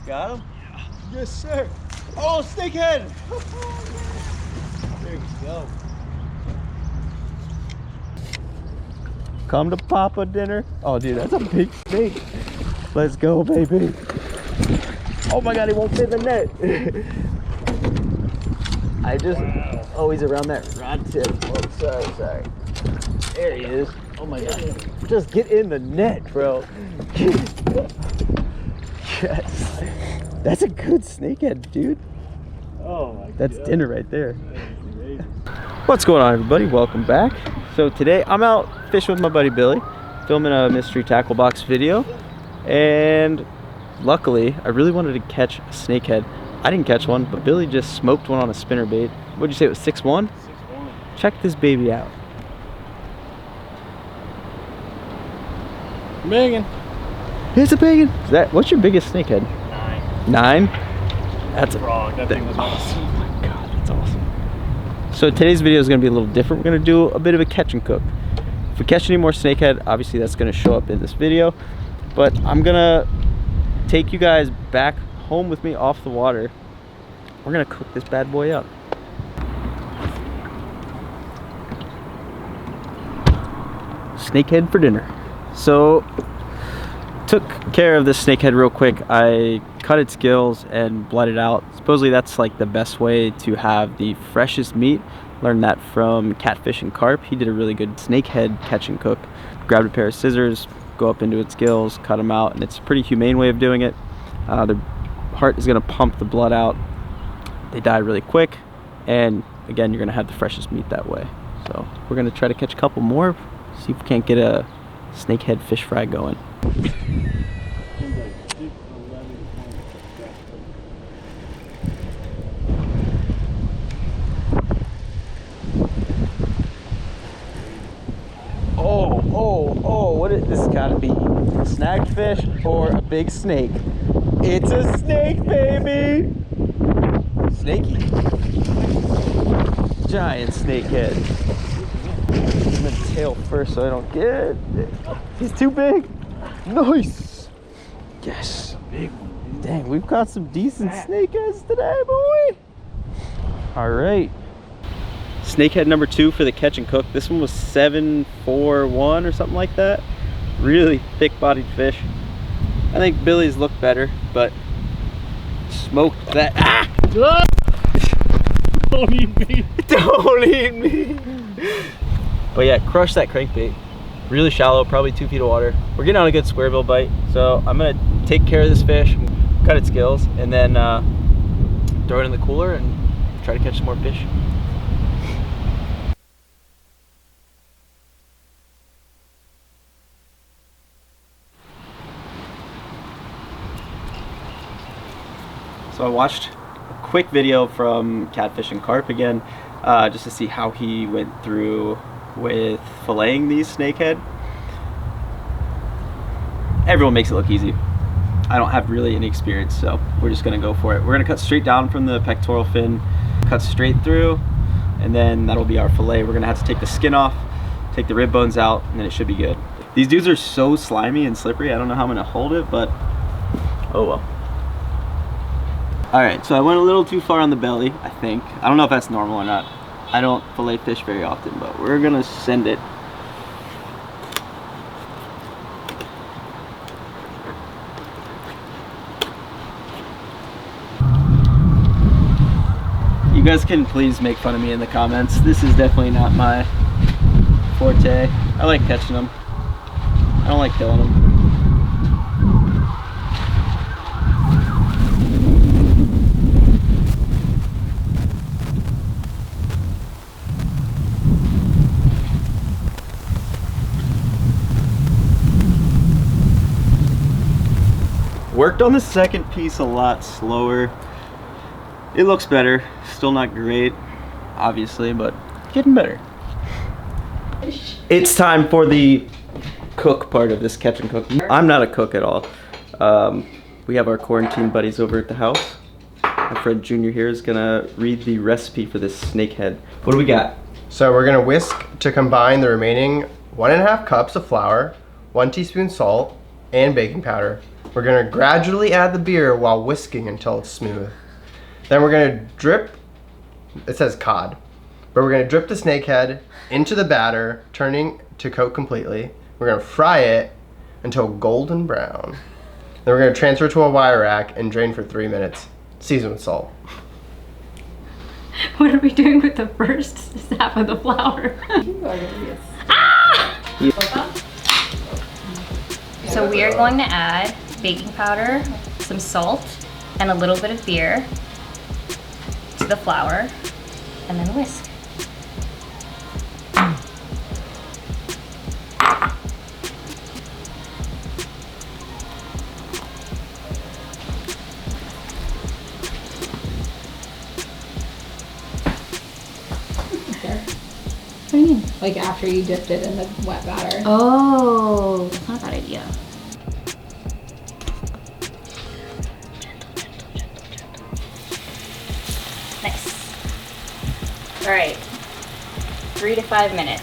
Got him? Yeah. Yes, sir. Oh, snakehead! There you go. Come to Papa dinner. Oh, dude, that's a big snake. Let's go, baby. Oh my God, he won't fit in the net. I just, oh, he's around that rod tip. Oh, sorry. There he is. Oh my God. Just get in the net, bro. Yes. That's a good snakehead, dude. Oh my God. That's dinner right there. What's going on, everybody? Welcome back. So today I'm out fishing with my buddy Billy, filming a mystery tackle box video. And luckily, I really wanted to catch a snakehead. I didn't catch one, but Billy just smoked one on a spinnerbait. What'd you say, it was 6'1"? 6'1". Check this baby out. Biggin. It's a biggin. What's your biggest snakehead? 9. 9? That's a frog. That thing was awesome. Oh my God, that's awesome. So today's video is going to be a little different. We're going to do a bit of a catch and cook. If we catch any more snakehead, obviously that's going to show up in this video. But I'm going to take you guys back home with me off the water. We're going to cook this bad boy up. Snakehead for dinner. So took care of this snakehead real quick. I cut its gills and bled it out. Supposedly that's like the best way to have the freshest meat. Learned that from Catfish and Carp. He did a really good snakehead catch and cook. Grabbed a pair of scissors, go up into its gills, cut them out, and it's a pretty humane way of doing it. The heart is gonna pump the blood out. They die really quick, and again, you're gonna have the freshest meat that way. So we're gonna try to catch a couple more, see if we can't get a snakehead fish fry going. Oh, what is this? Gotta be a snagged fish or a big snake. It's a snake, baby! Snaky. Giant snakehead. I'm gonna tail first so I don't get it. He's too big. Nice. Yes. Big one. Dang, we've got some decent snakeheads today, boy. All right. Snakehead number 2 for the catch and cook. This one was 741 or something like that. Really thick-bodied fish. I think Billy's looked better, but smoked that. Ah! Don't eat me. Don't eat me. But yeah, crush that crankbait. Really shallow, probably 2 feet of water. We're getting on a good square bill bite, so I'm gonna take care of this fish, cut its gills, and then throw it in the cooler and try to catch some more fish. So I watched a quick video from Catfish and Carp again, just to see how he went through with filleting these snakehead. Everyone makes it look easy. I don't have really any experience, so we're just gonna go for it. We're gonna cut straight down from the pectoral fin, cut straight through, and then that'll be our fillet. We're gonna have to take the skin off, take the rib bones out, and then it should be good. These dudes are so slimy and slippery, I don't know how I'm gonna hold it, but oh well. Alright, so I went a little too far on the belly, I think. I don't know if that's normal or not. I don't fillet fish very often, but we're gonna send it. You guys can please make fun of me in the comments. This is definitely not my forte. I like catching them. I don't like killing them. Worked on the second piece a lot slower. It looks better. Still not great, obviously, but getting better. It's time for the cook part of this catch and cook. I'm not a cook at all. We have our quarantine buddies over at the house. My friend Junior here is gonna read the recipe for this snakehead. What do we got? So we're gonna whisk to combine the remaining 1.5 cups of flour, 1 teaspoon salt, and baking powder. We're gonna gradually add the beer while whisking until it's smooth. Then we're gonna drip, it says cod, but we're gonna drip the snakehead into the batter, turning to coat completely. We're gonna fry it until golden brown. Then we're gonna transfer to a wire rack and drain for 3 minutes. Season with salt. What are we doing with the first half of the flour? So we are going to add baking powder, some salt, and a little bit of beer to the flour, and then whisk. What do you mean? Like after you dipped it in the wet batter. Oh, that's not a bad idea. Nice. All right, 3 to 5 minutes.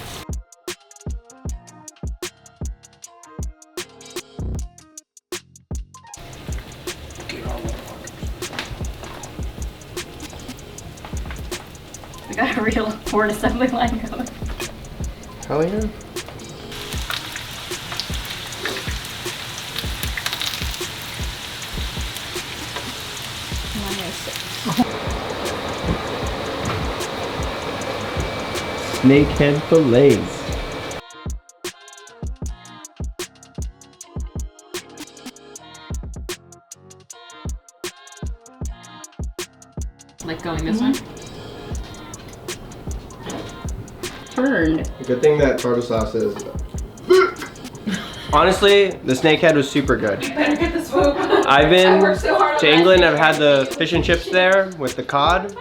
We got a real board assembly line going. Hell yeah. Snakehead fillets. Like going this way? Turned. Good thing that tartar sauce is. Honestly, the snakehead was super good. You better get the swoop. I've been worked so hard on to that. England. I've had the fish and chips there with the cod.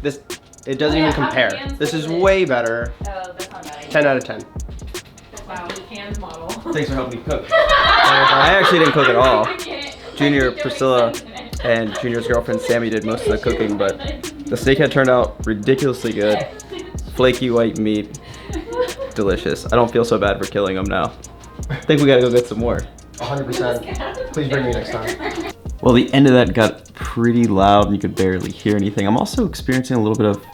This, it doesn't Oh, yeah, even how many compare. cans This was is it? way better. Oh, that's not bad. 10 out of 10. Wow, the cans model. Thanks for helping me cook. I actually didn't cook at all. Junior, Priscilla, and Junior's girlfriend Sammy did most of the cooking, but the snakehead turned out ridiculously good. Flaky white meat, delicious. I don't feel so bad for killing them now. I think we gotta go get some more. 100%. Please bring me next time. Well, the end of that got pretty loud and you could barely hear anything. I'm also experiencing a little bit of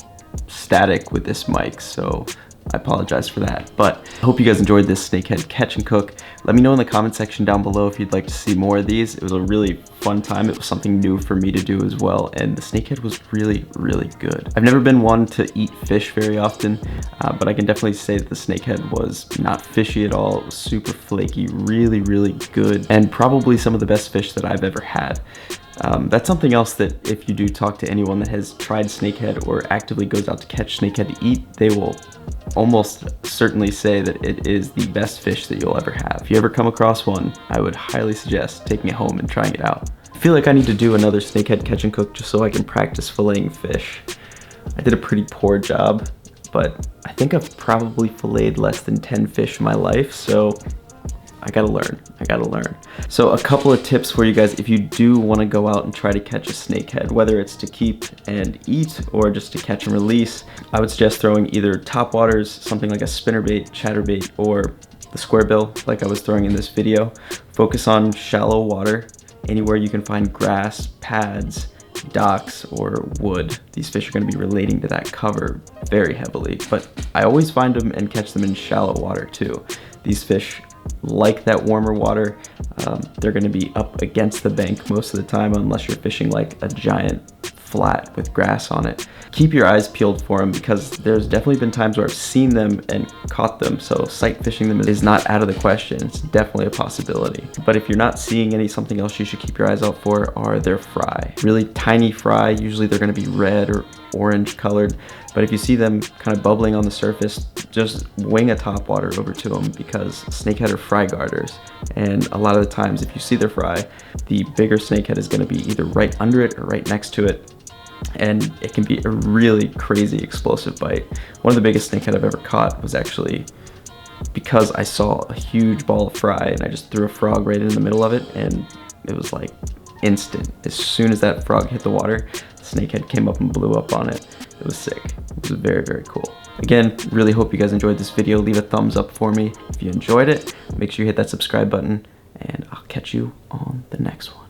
static with this mic, so I apologize for that. But I hope you guys enjoyed this snakehead catch and cook. Let me know in the comment section down below if you'd like to see more of these. It was a really fun time. It was something new for me to do as well, and the snakehead was really, really good. I've never been one to eat fish very often, but I can definitely say that the snakehead was not fishy at all. It was super flaky, really, really good, and probably some of the best fish that I've ever had. That's something else that if you do talk to anyone that has tried snakehead or actively goes out to catch snakehead to eat, they will almost certainly say that it is the best fish that you'll ever have. If you ever come across one, I would highly suggest taking it home and trying it out. I feel like I need to do another snakehead catch and cook just so I can practice filleting fish. I did a pretty poor job, but I think I've probably filleted less than 10 fish in my life, so I gotta learn. So a couple of tips for you guys if you do want to go out and try to catch a snakehead, whether it's to keep and eat or just to catch and release. I would suggest throwing either topwaters, something like a spinnerbait, chatterbait, or the square bill like I was throwing in this video. Focus on shallow water, anywhere you can find grass, pads, docks, or wood. These fish are going to be relating to that cover very heavily, but I always find them and catch them in shallow water too. These fish like that warmer water. They're going to be up against the bank most of the time unless you're fishing like a giant flat with grass on it. Keep your eyes peeled for them because there's definitely been times where I've seen them and caught them, so sight fishing them is not out of the question. It's definitely a possibility. But if you're not seeing any, something else you should keep your eyes out for are their fry. Really tiny fry, usually they're going to be red or orange colored, but if you see them kind of bubbling on the surface, just wing a topwater over to them because snakehead are fry garters, and a lot of the times if you see their fry, the bigger snakehead is going to be either right under it or right next to it, and it can be a really crazy explosive bite. One of the biggest snakehead I've ever caught was actually because I saw a huge ball of fry and I just threw a frog right in the middle of it, and it was like instant. As soon as that frog hit the water, the snakehead came up and blew up on it. It was sick. It was very, very cool. Again, really hope you guys enjoyed this video. Leave a thumbs up for me if you enjoyed it. Make sure you hit that subscribe button, and I'll catch you on the next one.